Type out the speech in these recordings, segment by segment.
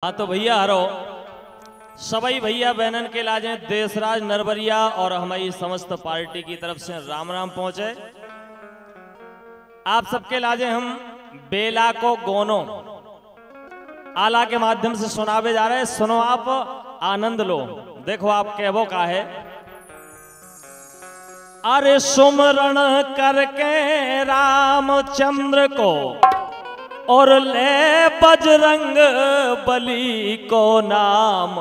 हाँ तो भैया हरो सभी भैया बहनन के लाजे देशराज नरबरिया और हमारी समस्त पार्टी की तरफ से राम राम पहुंचे। आप सबके लाजे हम बेला को गोनो आला के माध्यम से सुनावे जा रहे हैं। सुनो आप, आनंद लो। देखो आप कहवो का है। अरे सुमरण करके रामचंद्र को और ले बजरंग बली को नाम,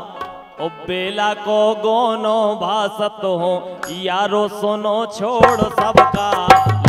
ओ बेला को गोनो भासत हो यारो सुनो छोड़ सबका,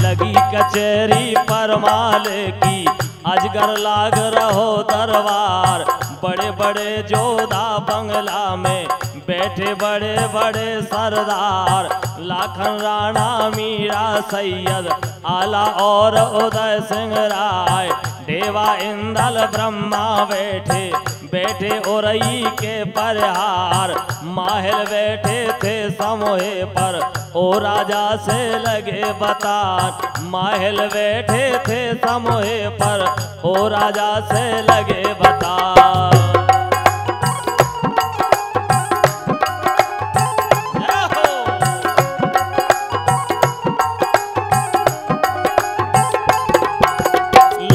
लगी कचहरी पर माले की अजगर लाग रहो दरबार। बड़े बड़े जोधा बंगला में बैठे बड़े बड़े सरदार, लाखन राणा मीरा सैयद आला और उदय सिंह राय, देवा इंदल ब्रह्मा बैठे बैठे ओरई के परहार। माहिल बैठे थे समोहे पर ओ राजा से लगे बतान, माहिल बैठे थे समोहे पर ओ राजा से लगे बतान।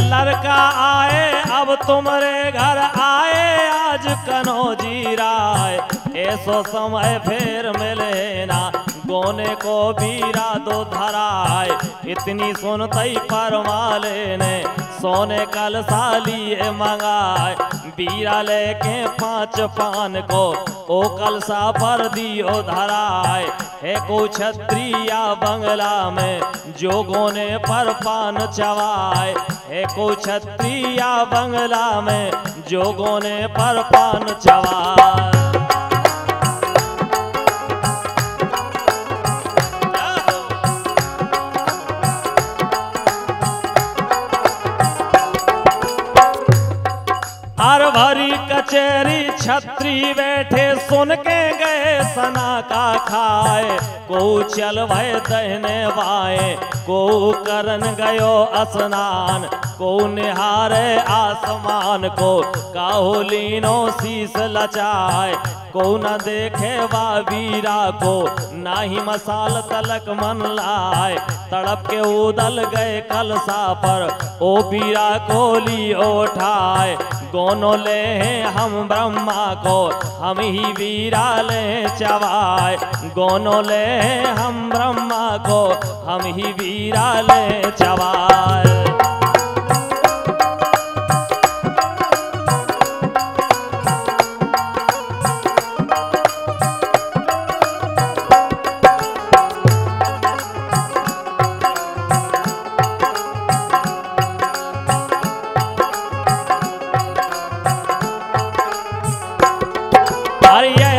लड़का आए अब तुम्हारे घर आए आज कन्हौजी राय, ऐसो समय फिर मिले ना गोने को बीरा दो धराए। इतनी सुनते परमाले ने सोने कल सालिए मंगाए, बीरा लेके 5 पान को ओ कलसा पर दियो धराए। है को छत्रिया बंगला में जो गोने पर पान चवाए, है को छत्रिया बंगला में जो गोने पर पान चवाए। हर भरी कचेरी छत्री बैठे सुन के गए सना का खाए। को चल भय दहने बाएं को करन गयो स्नान, को निहारे आसमान को काहो लीनो शीस लचाए। को न देखे वीरा को ना ही मसाल तलक मन लाए, तड़प के उदल गए कलसा पर ओ बीरा को लियो उठाए। दोनों ले हम ब्रह्मा को हम ही वीरा ले चवाए, दोनों ले हम ब्रह्मा को हम ही वीरा ले चवाए।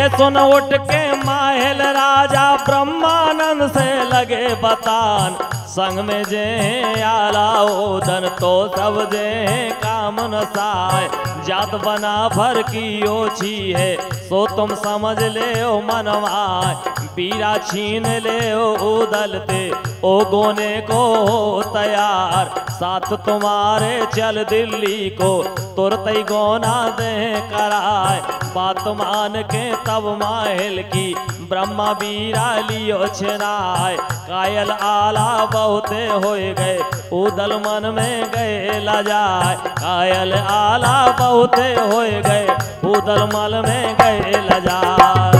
सुन उठ के माहिल राजा ब्रह्मानंद से लगे बतान, संग में जे आला ओदन तो सब जे काम नसाए। जात बना भर की ओछी है सो तुम समझ ले ओ मनवाए, बीरा छीन ले ओ उदलते ओ गोने को तैयार। साथ तुम्हारे चल दिल्ली को तुरत ही गोना दे कराए। बात मान के तब माहिल की ब्रह्मा बीरा लियो छिनाए। कायल आला बहुते होए गए उदल मन में गए लजाए, कायल आला बहुते होए गए उदल मन में गए लजाए।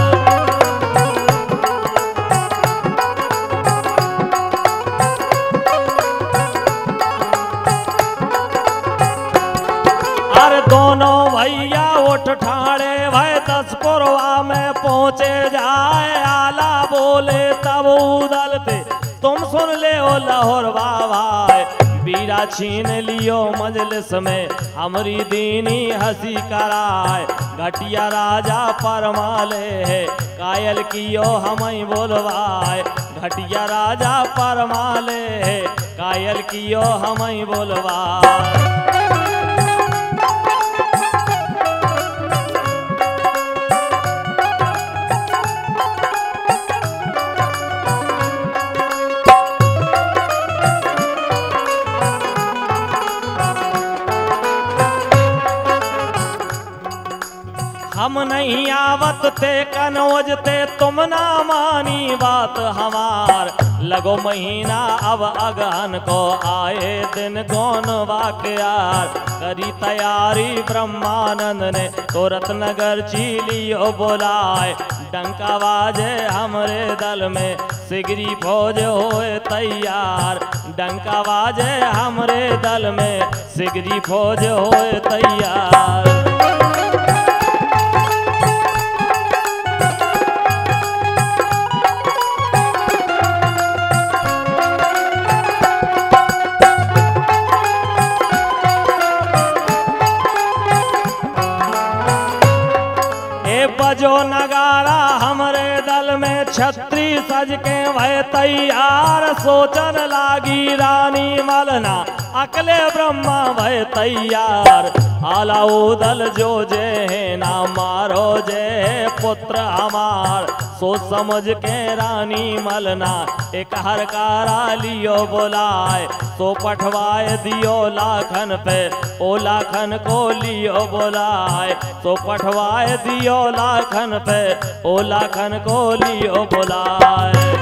दोनों भैया उठ ठाड़े भय 10 पुरवा में पहुंचे जाए। आला बोले तब उदलते तुम सुन ले ओ लाहौर बाबा, बीरा छीन लियो मजलिस में हमरी दीनी हंसी कराए। घटिया राजा परमाले है कायल कियो हमई बोलवाए, घटिया राजा परमाले है कायल कियो हमई बोलवाए। हम नहीं आवत थे कनौज ते तुम ना मानी बात हमार। लगो महीना अब अगहन को आए दिन कौन वाकयार। करी तैयारी ब्रह्मानंद ने तुरत नगर चीलियो बुलाए। डंका बाजे हमरे दल में सिगरी फौज होए तैयार। डंका बाजे हमरे दल में सिगरी फौज होए तैयार। बजो नगारा हमरे दल में छत्री सज के भय तैयार। सोचन लागी रानी मलना अकले ब्रह्मा भय तैयार। आला दल जो जे ना मारो जे पुत्र हमार। सोच समझ के रानी मलना एक हरकारा लियो बुलाए। तो पठवाए दियो लाखन पे ओ लाखन को लियो बुलाए। तो पठवाए दियो लाखन पे ओ लाखन को लियो बुलाए।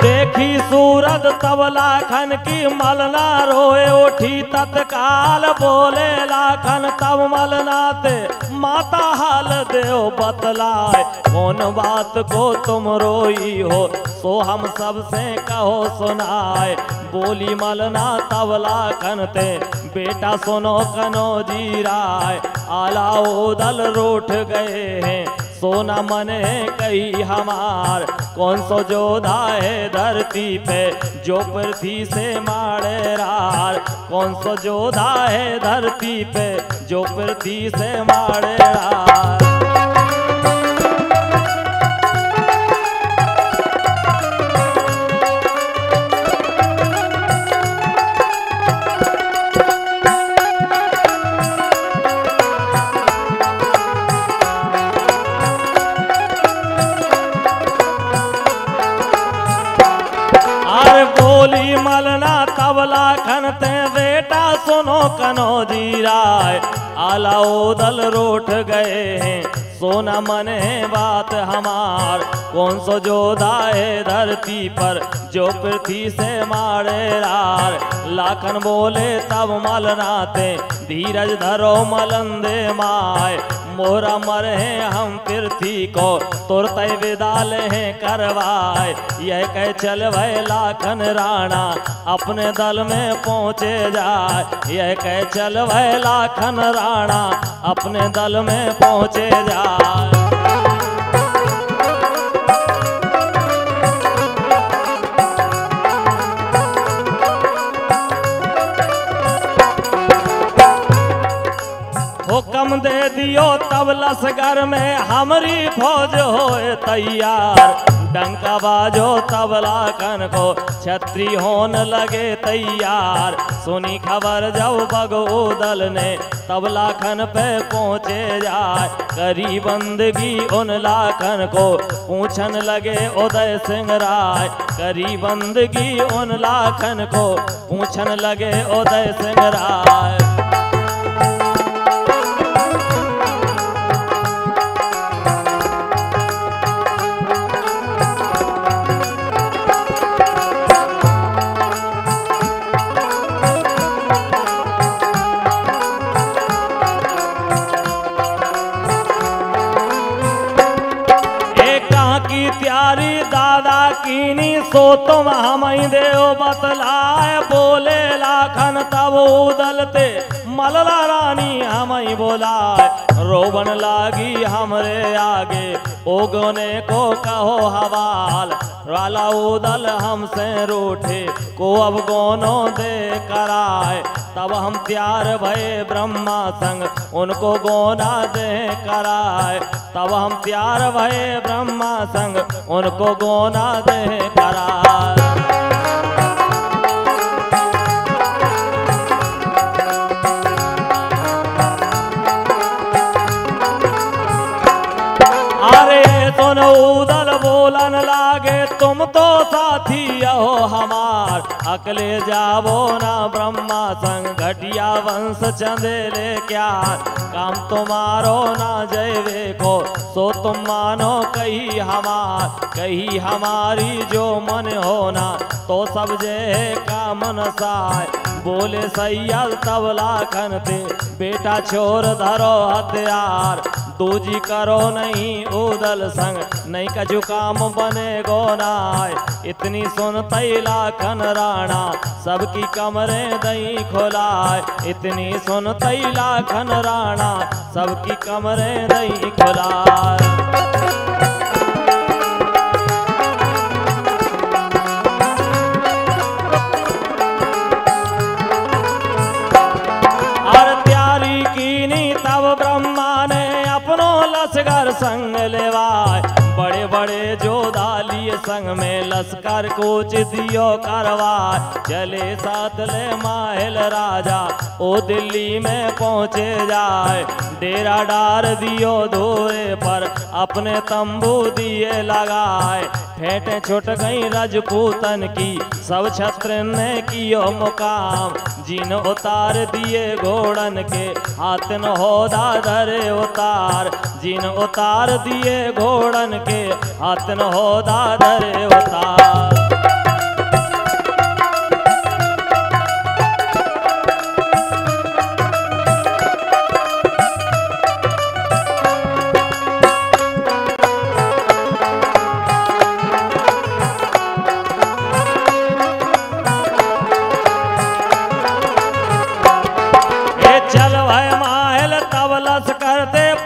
देखी सूरत तब लाखन की मलना रोए उठी तत्काल। बोले लाखन तब मलना ते माता हाल देव बतलाए। कौन बात को तुम रोई हो सो हम सबसे कहो सुनाए। बोली मलना तब लाखन ते बेटा सुनो कनौजी राय। आला दल रूठ गए हैं सोना मने कही हमार। कौन सो जोधा है धरती पे जो पृथ्वी से मारे रार। कौन सो जोधा है धरती पे जो पृथ्वी से मारे रार। बोली मलना तब लाखन ते बेटा सुनो कनौजी राय। आला दल रूठ गए हैं सोना मन है बात हमार। कौन सो जोधा है धरती पर जो पृथ्वी से मारे रार। लाखन बोले तब मलना ते धीरज धरो मलंदे माय। मोरा मरे हम पृथ्वी को तुरते विदाल है करवाए। यह कह चल भय लाखन राणा अपने दल में पहुँचे जाए। यह कह चल भय लाखन राणा अपने दल में पहुँचे जाए। हुक्म दे दियो तब लश्कर में हमरी फौज होए तैयार। डंका बाजो तब लाखन को छत्री होन लगे तैयार। सुनी खबर जब बगो दल ने तब लाखन पे पहुँचे जाए। करी बंदगी उन लाखन को पूछन लगे उदय सिंह राय। करी बंदगी उन लाखन को पूछन लगे उदय सिंह राय। प्यारी दादा कीनी सो तुम हम देव बतलाए। बोले लाखन तब उदलते मलला रानी हम बोलाए। रोबन लागी हमरे आगे ओगने को कहो हवाल। वाला उदल हमसे रूठे को अब गोनो दे कराए। तब हम त्यार भये ब्रह्मा संग उनको गोना दे कराए। तब हम त्यार भये ब्रह्मा संग उनको गोना दे कराए। अरे सुनो उदल बोलन लागे तुम तो साथी हो हमार, अकले जावो ना ब्रह्मा संग, घटिया वंश चंदेले क्या, काम तुम्हारो ना जयवे को, सो तुम मानो कही हमार, कही हमारी जो मन होना, तो सब जय का मन साय। बोले सैयल तब लाखन थे, बेटा छोर धरो हथियार, दूजी करो नहीं उदल संग, नहीं कछु काम बने गोनाय। इतनी सुनतई लाखन राणा, सबकी कमरे दई खोलाए, इतनी सुनतई लाखन राणा, सबकी कमरे दई खोलाए। लश्कर संग लेवाय, बड़े बड़े जोधालिए संग में लश्कर कूच दियो करवाय। चले साथ ले माहिल राजा, ओ दिल्ली में पहुँचे जाए, डेरा डार दियो धोए पर, अपने तंबू दिए लगाए। फेंटे छुट गई राजपूतन की, सब छत्र ने कियो मुकाम, जिन उतार दिए घोड़न के, हाथ न होदा धरे उतार, जिन उतार दिए घोड़न के, हाथ न होदा धरे उतार।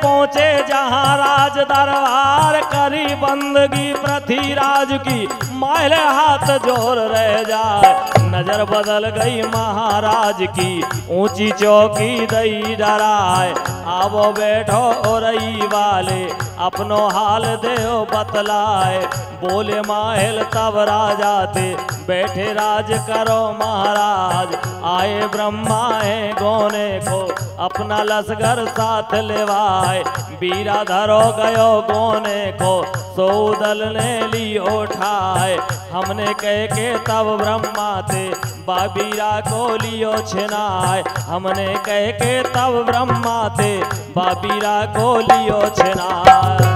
पहुँचे जहाँ राज दरबार, करी बंदगी पृथ्वीराज की, माहिले हाथ जोर रह जाए। नजर बदल गई महाराज की, ऊंची चौकी दई डराए। आवो बैठो ओरई वाले, अपनो हाल देओ बतलाए। बोले माहिल तब राजा थे, बैठे राज करो महाराज। आए ब्रह्मा है गोने को, अपना लश्कर साथ लेवाए। बीरा धरो गयो गोने को, सौदल ने ली उठाए। हमने कह के तब ब्रह्मा थे, बाबीरा को लियो छिनाए। हमने कह के तब ब्रह्मा थे, बाबीरा को लियो छिनाए।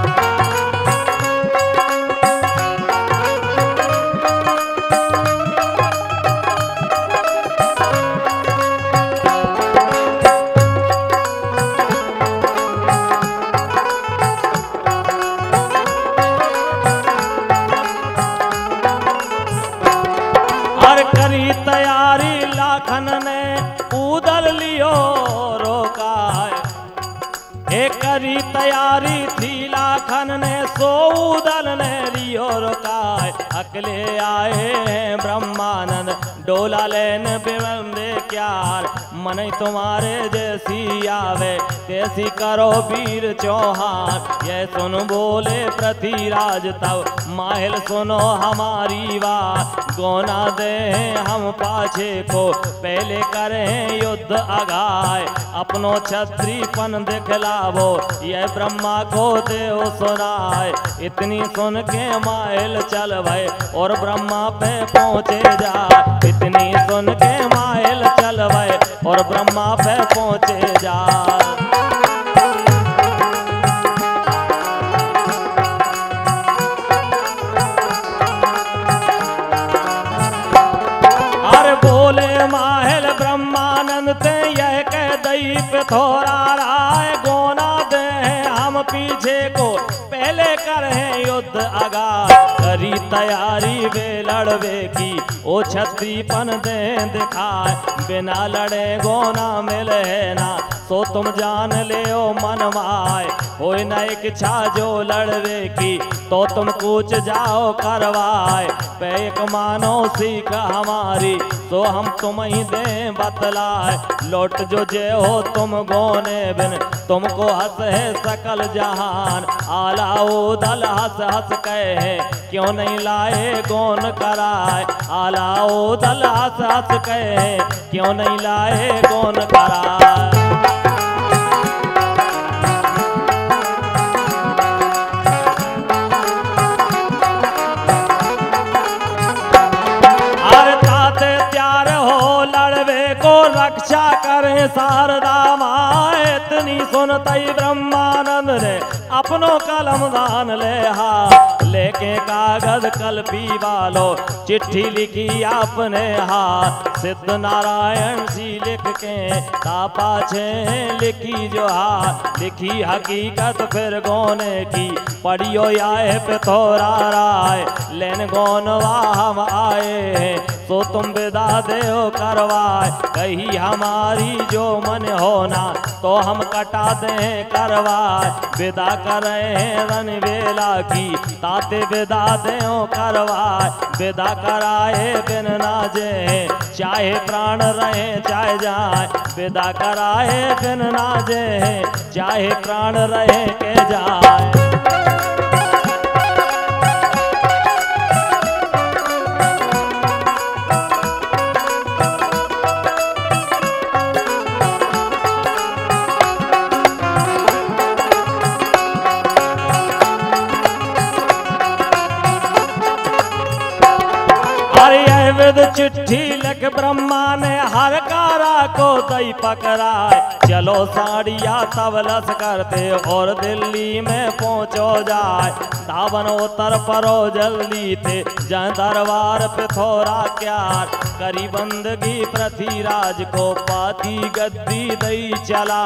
तैयारी लाखन ने उदल लियो रोकाए। एक करी तैयारी थी लाखन ने, सो उदल ने लियो रोकाए। अकले आए हैं ब्रह्मानंद, डोला लेन बिरंदे क्यार। मन तुम्हारे जैसी आवे, कैसी करो वीर चौहान। ये सुन बोले पृथ्वीराज तब, माहिल सुनो हमारी बात। गोना दे हम पाछे को, पहले करें युद्ध आगाए। अपनो छत्रीपन दिखलावो, ये ब्रह्मा को देव सुनाए। इतनी सुन के माहिल चल भय, और ब्रह्मा पे पहुँचे जाए। इतनी सुन के माहिल चल भय, और ब्रह्मा पे पहुँचे जाए। माहिल ब्रह्मानंद ते यह कह दई पे थोड़ा राय। गोना दे हम पीछे को, पहले करें युद्ध आगा। करी तैयारी वे लड़वे की, ओ छत्रीपन दे दिखाए। बिना लड़े गोना मिले ना, सो तुम जान ले ओ मन माए। होए न इच्छा जो लड़वे की, तो तुम कूच जाओ करवाए। पे एक मानो सीख हमारी, तो हम तुम ही दे बतलाए। लौट जो जे हो तुम गोने बिन, तुमको हंस है सकल जहान। आलाओ दल हंस हंस कहे, क्यों नहीं लाए गोन कराए। आलाओ दल हंस हंस कहे, क्यों नहीं लाए गोन कराए। रक्षा करे शारदा माए। इतनी सुनतई ब्रह्मानंद ने अपनो कलम दान ले हाथ, लेके कागज कलपी वालो चिट्ठी लिखी अपने हाथ। सिद्ध नारायण सी लिख के तापा छे लिखी जो हाथ, लिखी हकीकत फिर गोने की पढ़ियो आए पे थोड़ा राय। लेन गोनवा हम आए हैं तो तुम विदा देओ करवाए। कही हमारी जो मन होना तो हम कटा दें करवाए। विदा करे रन वेला की ताते विदा देओ करवाए। विदा कराए बिन नाजे चाहे प्राण रहे चाहे जाए। विदा कराए बिन नाजे चाहे प्राण रहे के जाए। विद चिट्ठी लिख ब्रह्मा ने हर कारा को दई पकड़ाए। चलो साड़िया तबलस करते और दिल्ली में पहुंचो जाए। धावन उतर परो जल्दी थे जहाँ दरबार पे थोड़ा क्यार। करी बंदगी पृथ्वीराज को पाती गद्दी दई चला।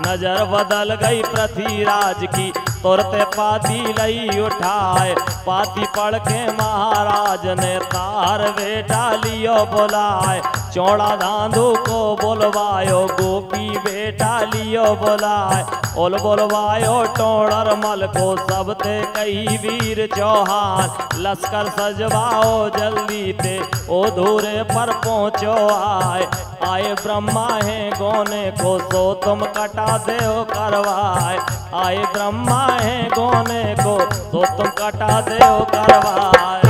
नजर बदल गई पृथ्वीराज की तुरते पाती लई उठाए। पाती पढ़ के महाराज ने तार बेटा लियो बुलाए। चौड़ा धांधु को बुलवायो गोपी बेटा लियो बुलाए। उल बुलवायो टोड़र मल को सबते कही वीर चौहान। लश्कर सजवाओ जल्दी थे ओ धूरे पर पहुँचो आए। आए ब्रह्मा है गोने को सो तुम कटा देओ करवाए। आए ब्रह्मा है गोने को तो तुम कटा देओ करवाए।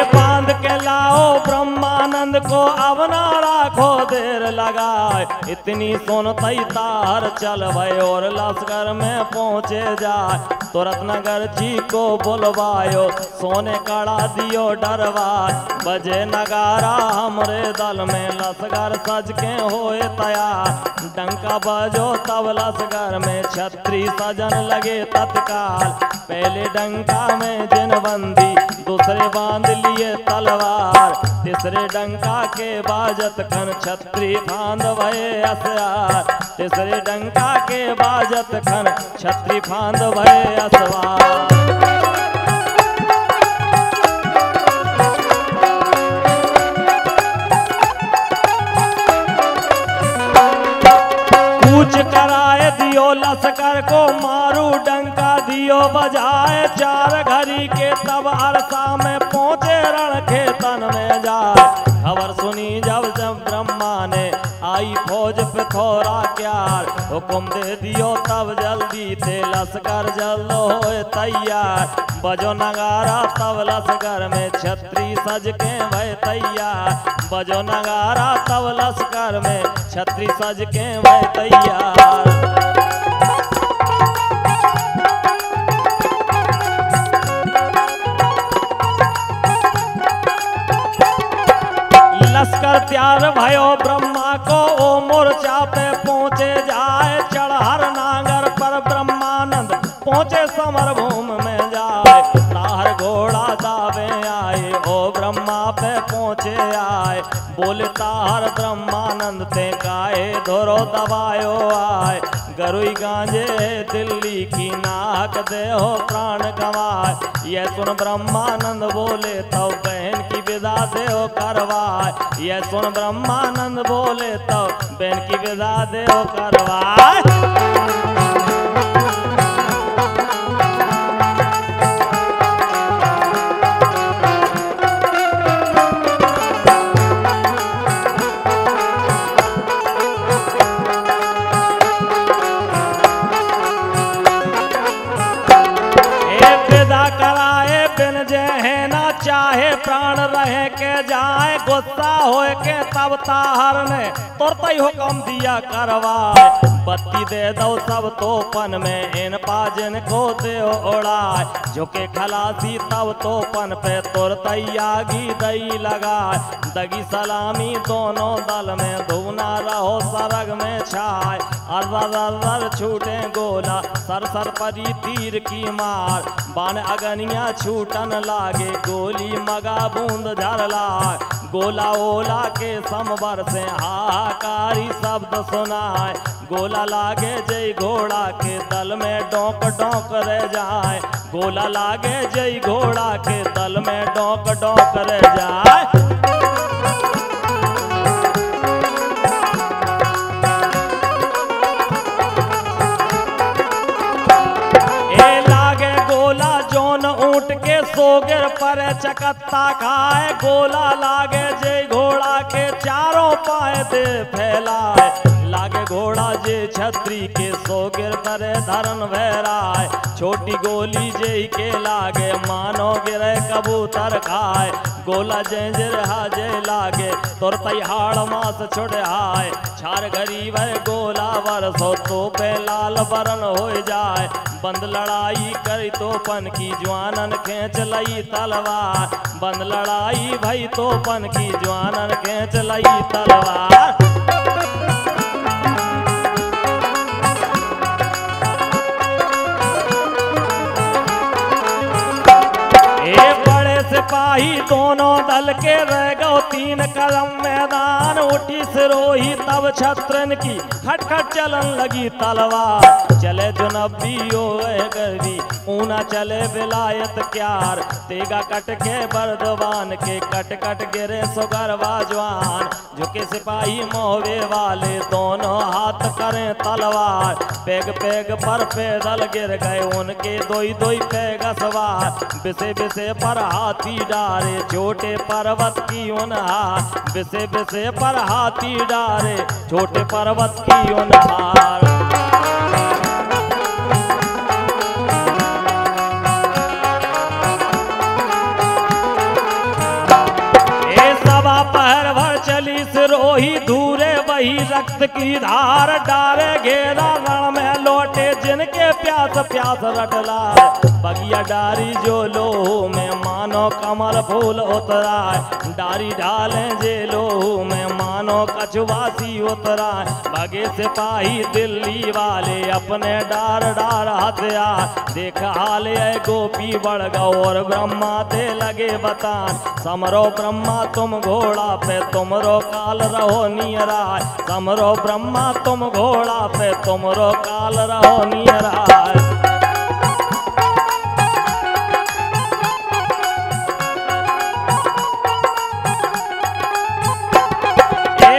बांध के लाओ ब्रह्मानंद को अब ना राखो देर लगाए। इतनी सुनतई तार चल भय और लश्कर में पहुँचे जाए। तुरंत नगर जी को बुलवायो सोने कड़ा दियो डरवाए। बजे नगारा हमरे दल में लश्कर सज के होए तैयार। डंका बजो तब लश्कर में छत्री सजन लगे तत्काल। पहले डंका में जिनबंदी दूसरे बांध लिए तलवार। तीसरे डंका के बाजत खन छत्री फांद भये असवार। तीसरे डंका के बाजत खन छत्री फांद भये असवार। कूच कराए दियो लश्कर को मारू डंका दियो बजाए। चार घड़ी के तब अरसा में पहुंचे रण खेतन में जाए। खबर सुनी जब ब्रह्मा ने आई फौज पे थोड़ा क्यार। हुक्म दे दियो तब जल्दी थे लश्कर जल्द होए तैयार। बजो नगारा तब लश्कर में छत्री सज के भय तैयार। बजो नगारा तब लश्कर में छत्री सज के भय तैयार। लश्कर तैयार भयो ब्रह्मा को ओ मोर्चा पे पहुँचे जाए। चढ़हर नागर पर ब्रह्मानंद पहुँचे समर भूमि में जाए। ताहर घोड़ा दावे आए ओ ब्रह्मा पे पहुँचे आए। बोले ताहर ब्रह्मानंद ते काहे धोरो दबायो आए। गरुई गांजे दिल्ली की नाक दे हो प्राण गवाए। ये सुन ब्रह्मानंद बोले तो बहन की विदा दे हो करवाए। ये सुन ब्रह्मानंद बोले तो बहन की विदा दे हो करवाए। चाहे प्राण रहे के जाए। गुस्सा होए के तब ताहर ने तुरंत ही हुक्म दिया करवाए। बत्ती दे दो सब तोपन में, इन पाजन को दे ओढ़ाए, झुके खलासी तब तोपन पे तुरतई आगी दई लगाए, दगी सलामी दोनों दल में, धुना रहो सरग में छाए, अर्र छूटे गोला सर सर परी तीर की मार, बाण अगनिया छूटन लागे, गोली मगा बूंद झर लाए, गोला ओला के समवर से हाहाकारी शब्द सुनाए, गोला लागे जय घोड़ा के दल में डोंक डोंक रह जाए, गोला लागे जय घोड़ा के दल में डोंक डोंक रह जाए। ऊंट के सोगर पर चकत्ता खाए, गोला लागे जय घोड़ा के चारों पाए दे फैलाए, लागे घोड़ा जे छत्री के सोगर पर धरन भैराए, छोटी गोली जय के लागे मानो गिरे कबूतर खाए, गोला जय जय जय लागे तुरतई हाड़ मास छुड़ाए, छार गरीब गोला बरसो तो पे लाल बरन हो जाए, बंद लड़ाई करी तोपन की जवानन खेच लई तलवार, बंद लड़ाई भई तोपन की जवानन खेच लई तलवार। सिपाही दोनों दल के रह गो तीन कदम मैदान, उठी सिरोही तब छत्रन की खटखट चलन लगी तलवार, चले जुनबियो गर्दी ऊना चले विलायत क्यार, तेगा कट के बर्दवान के कट कट गिरे सुगरवा जवान, झुके सिपाही मोहवे वाले दोनों हाथ करें तलवार, पेग पेग पर पैदल गिर गए उनके दोई दोई पैग सवार, बिसे बिसे पर हाथी डारे छोटे पर्वत की उनहार, बिसे बिसे पर हाथी डारे छोटे पर्वत की उनहार। पहर भर चली सिरोही धूरे वही रक्त की धार, डारे घेरा रण में लौटे जिनके प्यास प्यास रटला, बगिया डारी जो लोहू में मानो कमल फूल उतरा, डारी डाले जे लोहू में मानो कछुवासी उतरा, भगे सिपाही दिल्ली वाले अपने डार डार हथियार, देख हाल गोपी बढ़ गौ और ब्रह्मा दे लगे बतान, समरो ब्रह्मा तुम घोड़ा पे तुमरो काल रहो नियरा, समरो ब्रह्मा तुम घोड़ा पे तुमरो काल रहो नियरा।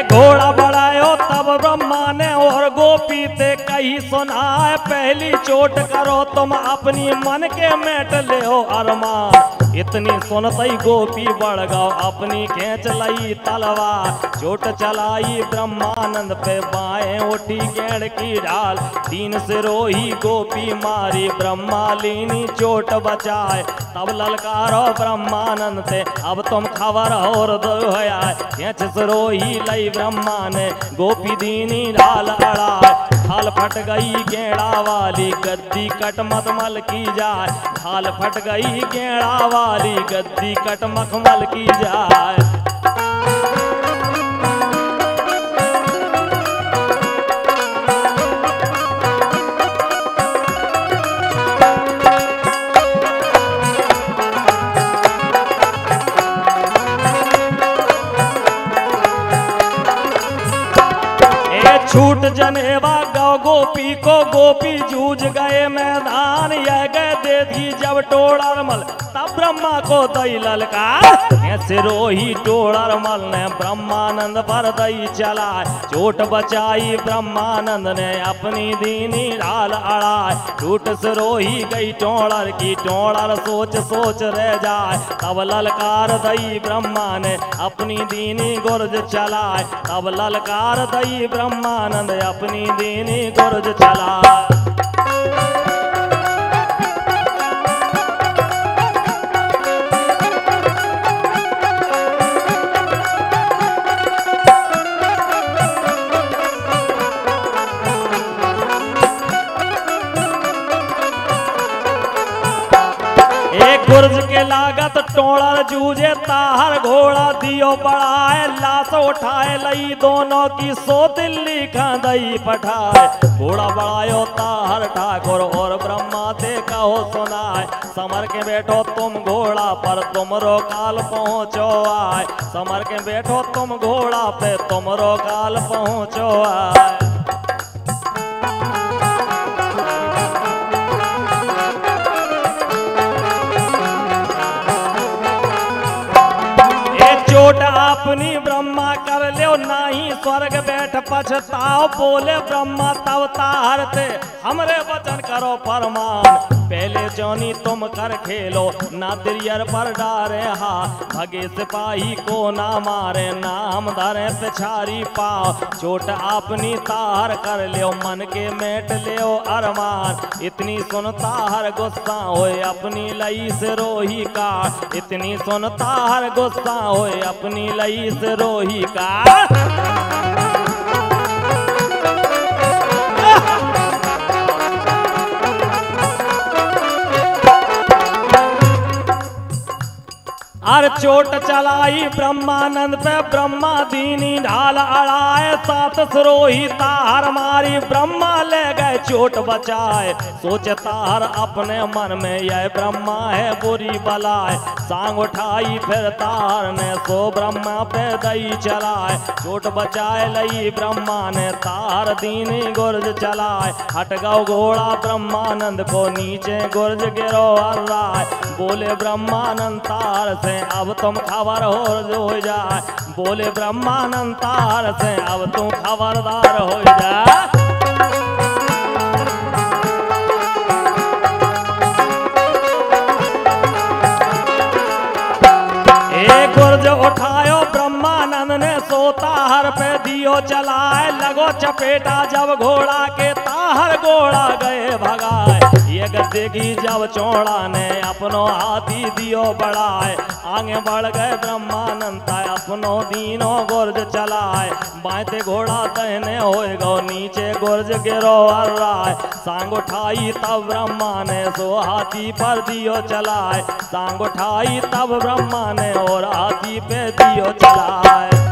घोड़ा बढ़ायो तब ब्रह्मा ने और गोपी ते कही सुनाए, पहली चोट करो तुम अपनी मन के मेट ले हो अरमान, इतनी सुनतई गोपी बढ़ गौ अपनी खेच लई तलवार, चोट चलाई ब्रह्मानंद पे बाएं उठी गेड़ की ढाल, तीन सिरोही गोपी मारी ब्रह्मालिनी चोट बचाए, तब ललकारो ब्रह्मानंद से अब तुम खबर और दोया, खेच सिरोही लई ब्रह्मा ने गोपी दीनी ढाल अड़ाए, ढाल फट गई गेड़ा वाली गद्दी कट मखमल की जाए, ढाल फट गई गेड़ा वाली गद्दी कट मखमल की जाए। छूट जनेवा गौ गोपी को गोपी जूझ गए मैदान, यह गए दे दी जब टोड़रमल तब ब्रह्मा को दई ललकार, सिरोही टोड़रमल ने ब्रह्मानंद पर दई चला, चोट बचाई ब्रह्मानंद ने अपनी दीनी ढाल अड़ाए, टूट सिरोही गई टोड़र की टोड़र सोच सोच रह जाए, तब ललकार दई ब्रह्मा ने अपनी दीनी गुर्ज चलाए, तब ललकार दई ब्रह्मानंद अपनी दीनी गुर्ज चलाए। के लागत टोड़र जूझे ताहर घोड़ा दियो बढ़ाए लाश उठाए लई दोनों की सो दिल्ली खंदई पठाए घोड़ा बढ़ायो ताहर ठाकुर और ब्रह्मा ते कहो सुनाए समर के बैठो तुम घोड़ा पर तुमरो काल पहुँचो आए समर के बैठो तुम घोड़ा पे तुमरो काल पहुँचो आए। चोट अपनी ब्रह्मा कर लो नाही स्वर्ग बैठ पछताओ बोले ब्रह्मा तब तारते हमरे वचन करो फरमान पहले जोनी तुम कर खेलो ना दिरियर पर डारे हा भगे सिपाही को ना मारे नाम धरे पिछारी पाओ चोट अपनी तार कर लियो मन के मेट लियो अरमान इतनी सुनता हर गुस्सा होए अपनी लई से रोही का इतनी सुनता हर गुस्सा होए अपनी लई से रोही का। अर चोट चलाई ब्रह्मानंद पे ब्रह्मा दीनी ढाल अड़ाए सात सरोही तार मारी ब्रह्मा ले गए चोट बचाए सोचे तार अपने मन में यह ब्रह्मा है बुरी बलाए सांग उठाई फिर तार ने सो ब्रह्मा पे दई चलाए चोट बचाए लई ब्रह्मा ने तार दीनी गुर्ज चलाए हट गौ घोड़ा ब्रह्मानंद को नीचे गुर्ज गिरो अर्राए बोले ब्रह्मानंद तार से अब तुम खबर हो जाए बोले ब्रह्मानंद तार से अब तुम खबरदार हो जाए। एक गुर्ज उठायो ब्रह्मानंद ने सोता हर पे दियो चलाए लगो चपेटा जब घोड़ा के ताहर घोड़ा गए भगाए ये गद्दे की जब चौड़ा ने अपनो हाथी दियो बढ़ाए आगे बढ़ गए ब्रह्मानंद अपनो दीनो गुर्ज चलाए बाएं घोड़ा तहने होए गो नीचे गुर्ज गिरो अर्राए सांग उठाई तब ब्रह्मा ने सो हाथी पर दियो चलाए सांग उठाई तब ब्रह्मा ने और हाथी पे दियो चलाए।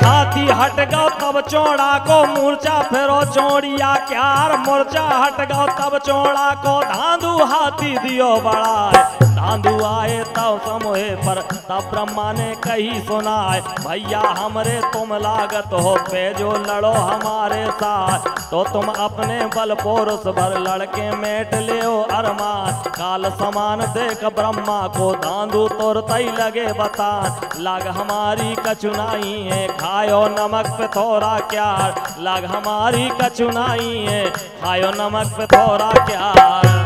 हाथी हट गो तब चौड़ा को मूर्छा फेरो चौड़िया क्यार मूर्छा हट गो तब चौड़ा को धांधु हाथी दियो बढ़ाए धांधु आए तब समोहे पर तब ब्रह्मा ने कही सुनाए भैया हमरे तुम लागत हो पे जो लड़ो हमारे साथ तो तुम अपने बल पोरुष भर लड़के मेट लियो अरमान काल समान देख ब्रह्मा को धांधु तोरतई लगे बतान लाग हमारी कचुनाई है खायो नमक पे थोड़ा क्यार लाग हमारी कचुनाई है खायो नमक पे थोड़ा क्यार।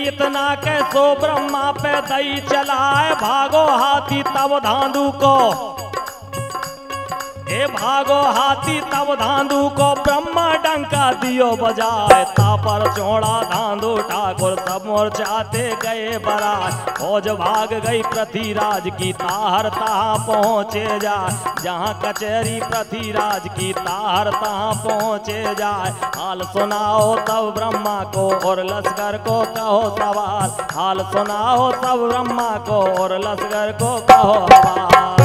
इतना कैसो ब्रह्मा पे दई चलाए भागो हाथी तब धांधु को भागो हाथी तब धांधु को ब्रह्मा डंका दियो बजाए तापर चौड़ा धांधु ठाकुर सब मोर्चाते गए बारात फौज भाग गई पृथ्वीराज की ताहर तहाँ पहुँचे जाए जहाँ कचहरी पृथ्वीराज की ताहर तहाँ पहुँचे जाए हाल सुनाओ तब ब्रह्मा को और लश्कर को कहो सवाल हाल सुनाओ तब ब्रह्मा को और लश्कर को कहो सवाल।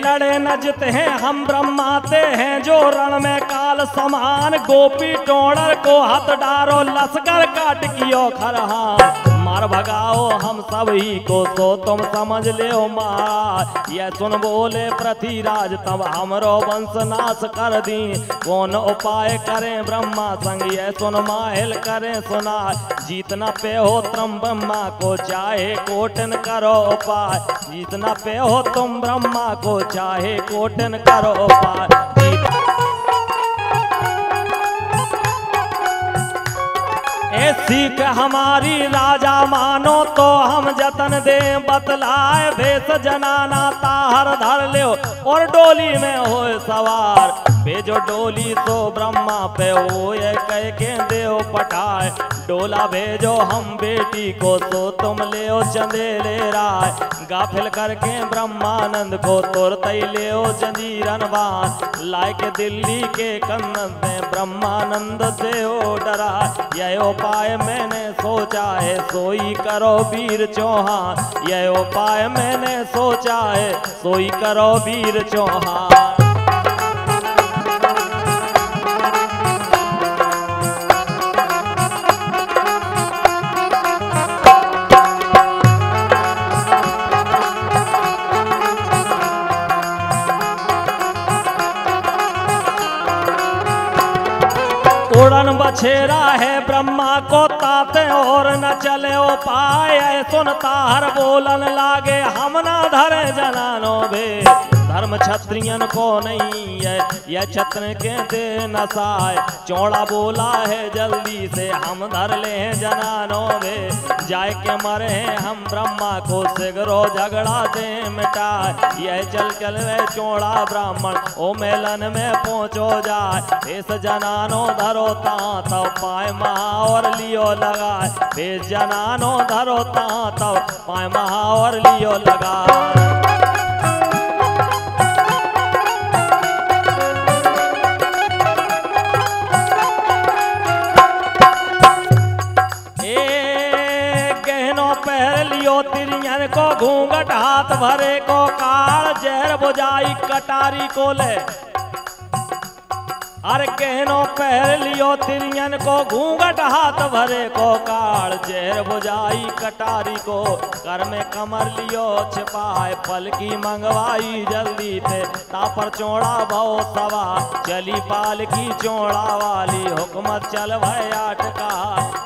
लड़े न जित हैं हम ब्रह्माते हैं जो रण में काल समान गोपी टोड़र को हथ डारो लश्कर काट कियो खरहान मार भगाओ हम सब ही को तो तुम समझ ले मार ये सुन बोले पृथ्वीराज तब हमरो वंश नाश कर दी कौन उपाय करें ब्रह्मा संग ये सुन माहिल करें सुना जीतना पे हो तुम ब्रह्मा को चाहे कोटन करो उपाय जीतना पे हो तुम ब्रह्मा को चाहे कोटन करो उपाय। ए सीख हमारी राजा मानो तो हम जतन दे बतलाए भेष जनाना ताहर धर ले और डोली में हो सवार भेजो डोली तो ब्रह्मा पे हो ये कह के देव पठाए डोला भेजो हम बेटी को तो तुम ले चंदेले राय गाफिल करके ब्रह्मानंद को तोड़ते ले जंजीरन बांध लाए के दिल्ली के कन्नन में ब्रह्मानंद से ओ डरा यह उपाय मैंने सोचा है सोई करो वीर चौहान यह उपाय मैंने सोचा है सोई करो वीर चौहान। उड़न बछेरा है ब्रह्मा को ताते और न चले ओ पाए सुनता हर बोलन लागे हम ना धरे जनानो बे धर्म क्षत्रियन को नहीं है यह छत्र के दे नसाए चौड़ा बोला है जल्दी से हम धर ले जनानो बे जाए के मरे हम ब्रह्मा को सिगरो झगड़ा दे मिटाए यह चल चल वे चौड़ा ब्राह्मण ओ मेलन में पहुंचो जाए इस जनानो धरो ता तब पाए महावर लियो लगाए बेस जनानो धरो ता तब पाए महावर लियो लगाए। तिरियन को घूंघट हाथ भरे को काल जहर बुझाई कटारी को ले अरे गहनों पहर लियो तिरियन को घूंघट हाथ भरे को काल जहर बुझाई कटारी को कर में कमर लियो छिपाए फल की मंगवाई जल्दी पे तापर चौड़ा भव सवा चली पाल की चौड़ा वाली हुकमत चल भय आटका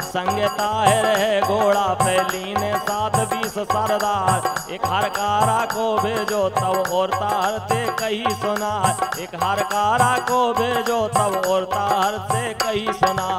संगे ताहिर है घोड़ा पहली ने 7-20 सरदार एक हरकारा को भेजो तब और तार से कही सुना एक हरकारा को भेजो तब और तार से कही सुना।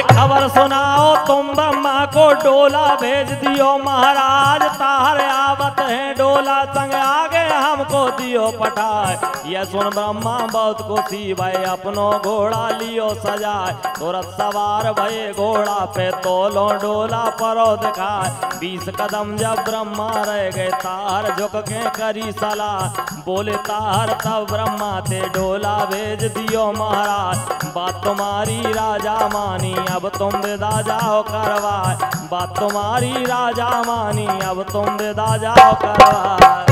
खबर सुनाओ तुम ब्रह्मा को डोला भेज दियो महाराज तार आवत है डोला संग आगे हमको दियो पठाए ये सुन ब्रह्मा बहुत खुशी भाई अपनो घोड़ा लियो सजाए तुरंत सवार भये घोड़ा पे तोलो डोला परो दिखाए 20 कदम जब ब्रह्मा रह गए तार झुक के करी सलाह बोले तार तब ब्रह्मा ते डोला भेज दियो महाराज बात तुम्हारी राजा मानी अब तुम विदा जाओ करवाए बात तुम्हारी राजा मानी अब तुम विदा जाओ करवाए।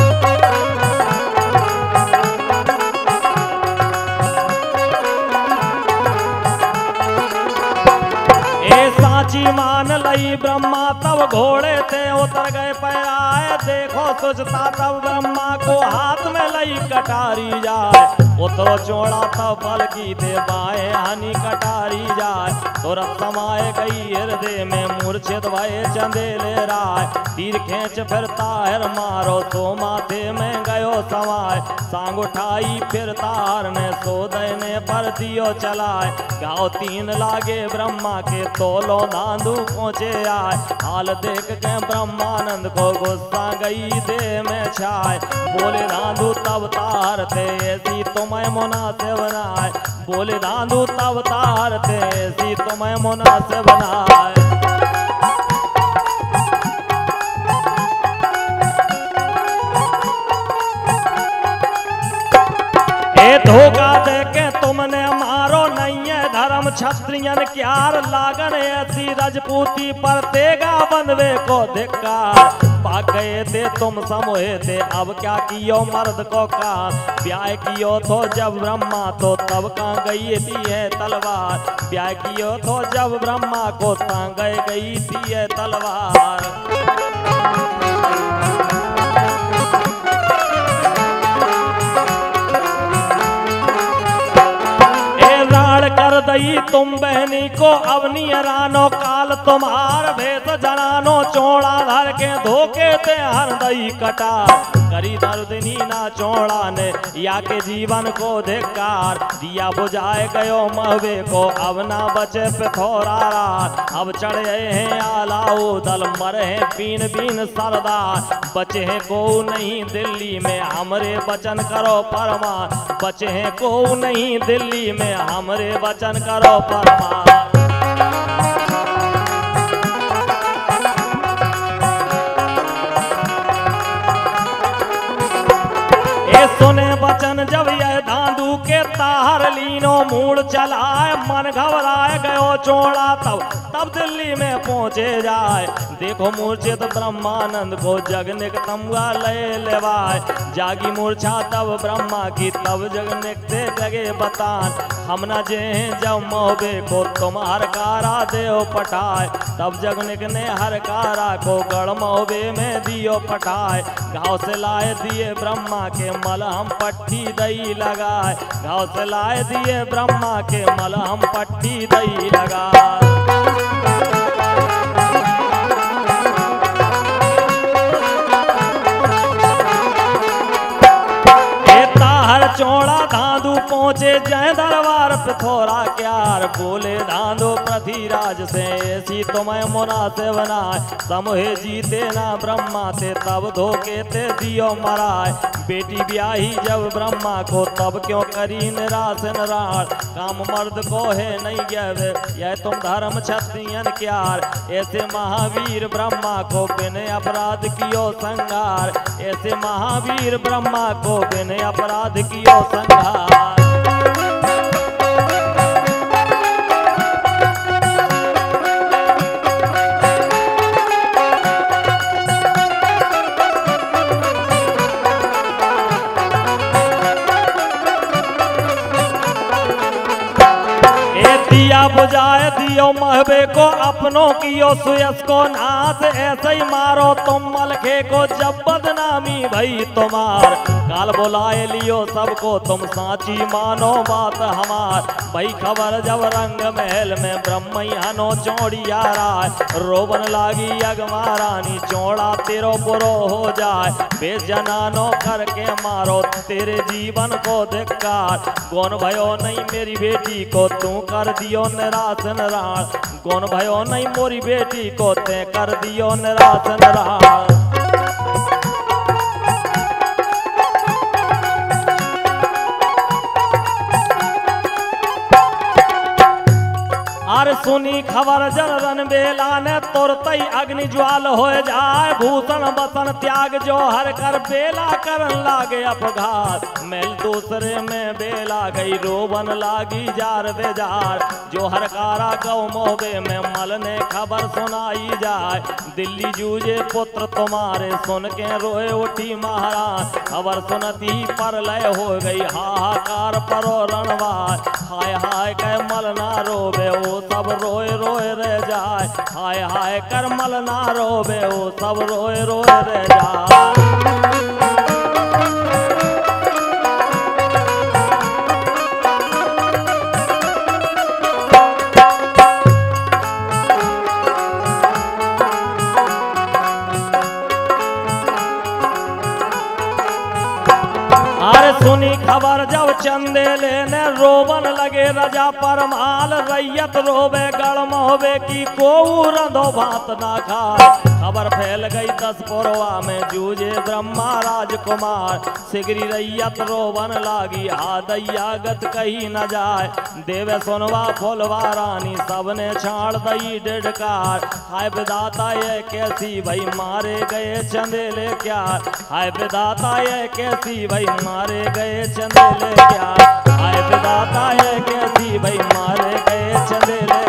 सांची मान लई ब्रह्मा तब घोड़े थे उतर गए पैराए देखो सोचता तब ब्रह्मा को हाथ में लई कटारी जाए उतरो चौड़ा तब फल की दे बाएं हनी कटारी जाए तुरंत समाये गई हृदय में मूर्छित भये चंदेले राय तीर खींच फिर तार मारो तो माथे में गयो समाय सांग उठाई फिर तार ने सोदय ने पर दियो चलाए गाँव 3 लागे ब्रह्मा के तोलो धांधु पहुँचे आए हाल देख के ब्रह्मानंद को गुस्सा गई दे में छाए बोले धांधु तब तार थे ऐसी तुम्हें मुनासिब बनाए बोले धांधु तब तार थे ऐसी तुम्हें मुनासिब बनाए। धोखा दे के तुमने मारो नहीं है धर्म क्षत्रियन क्यार लागन ऐसी रजपूती पर देगा बंधवे को धिक्कार भाग गए थे तुम समोहे थे अब क्या कियो मर्द को काम ब्याह कियो तो जब ब्रह्मा तो तब कहाँ गई थी है तलवार ब्याह कियो तो जब ब्रह्मा को तांग गई थी है तलवार। कर दई तुम बहनी को अवनी रानो काल तुम्हार भेष जनानो चौड़ा धर के धोखे ते हरदई कटा करी दर्दनी ना चौड़ा ने या के जीवन को धिक्कार दिया बुझाए गयो महवे को अब ना बचे पे थोड़ा रात अब चढ़े हैं आलाओ दल मरे हैं बीन बीन सरदार बचे हैं को नहीं दिल्ली में हमरे वचन करो फरमान बचे हैं को नहीं दिल्ली में हमरे वचन करो फरमान सुने वचन जब यह धांधू के ताहर लीनो मूड चलाए मन घबराए गयो चौड़ा तब दिल्ली में पहुंचे जाए देखो मूर्छित ब्रह्मानंद को जगनिक तमगा ले लेवाए जागी मूर्छा तब ब्रह्मा की तब जगनिक ते लगे बतान हम न जे जब मोहबे को तुम हरकारा देव पटाए तब जगनिक ने हरकारा को गढ़ मोहबे में दियो पटाए गाँव से लाए दिए ब्रह्मा के मलहम पट्टी दई लगाए गाँव से लाए दिए ब्रह्मा के मलहम पट्टी दई लगाए चौड़ा धांधू पहुंचे जय दरबार पे थोड़ा क्यार बोले धांधो पृथ्वीराज से ऐसी तुम्हें मुनासिब बनाए समूहे जीते ना ब्रह्मा ते तब धोखे ते दियो मराए बेटी ब्याही जब ब्रह्मा को तब क्यों करी निराश नारायण काम मर्द को है नहीं गए यह तुम धर्म क्षत्रियन क्यार ऐसे महावीर ब्रह्मा को बिन अपराध कियो संगार ऐसे महावीर ब्रह्मा को बिन अपराध कियो संगार बुझाए दियो महबे को अपनों कियो सुयस को नाथ ऐसे ही मारो तुम मलखे को जब बदनामी भई तुम्हार काल बुलाए लियो सबको तुम साची मानो बात हमार भई खबर जब रंग महल में ब्रह्म हनो चौड़िया राय रोबन लागी अगमारानी चौड़ा तेरो बुरो हो जाए बेजनानो करके मारो तेरे जीवन को धिक्कार कौन भयो नहीं मेरी बेटी को तू कर दियो निराश नारायण कौन भयो नहीं मोरी बेटी को ते कर दियो निराश नारायण सुनी खबर जनरन बेला ने तुरतई अग्नि ज्वाल हो जाए भूषण बसन त्याग जो हर कर बेला करन लागे अपघात मेल दूसरे में बेला गई रोबन लागी जार बेजार जो हर कारा गौ मोहबे में मल ने खबर सुनाई जाए दिल्ली जूझे पुत्र तुम्हारे सुन के रोए उठी महाराज खबर सुनती पर लय हो गई हाहाकार परो रणवार हाय हाय कह मल ना रोबे वो सब रोए रोए रह जाए हाय हाय कर मल ना रोबे वो सब रोए रोए रह जाए सुनी खबर जब चंदे लेने रोबन लगे रजा परमाल रैयत रोबे गढ़ मोहबे की को रंधो भात ना खाए खबर फैल गई 10 पुरवा में जूझे ब्रह्मा राजकुमार सिगरी रैयत रोबन लागी हादैया गत कही न जाए देवे सुनवा फुलवा रानी सबने छाड़ दई डिडकार हाय विदाता ये कैसी भाई मारे गए चंदेले क्या हाय विदाता ये कैसी भाई मारे गए चंदेले क्या हाय विदाता ये कैसी भाई मारे गए चंदेले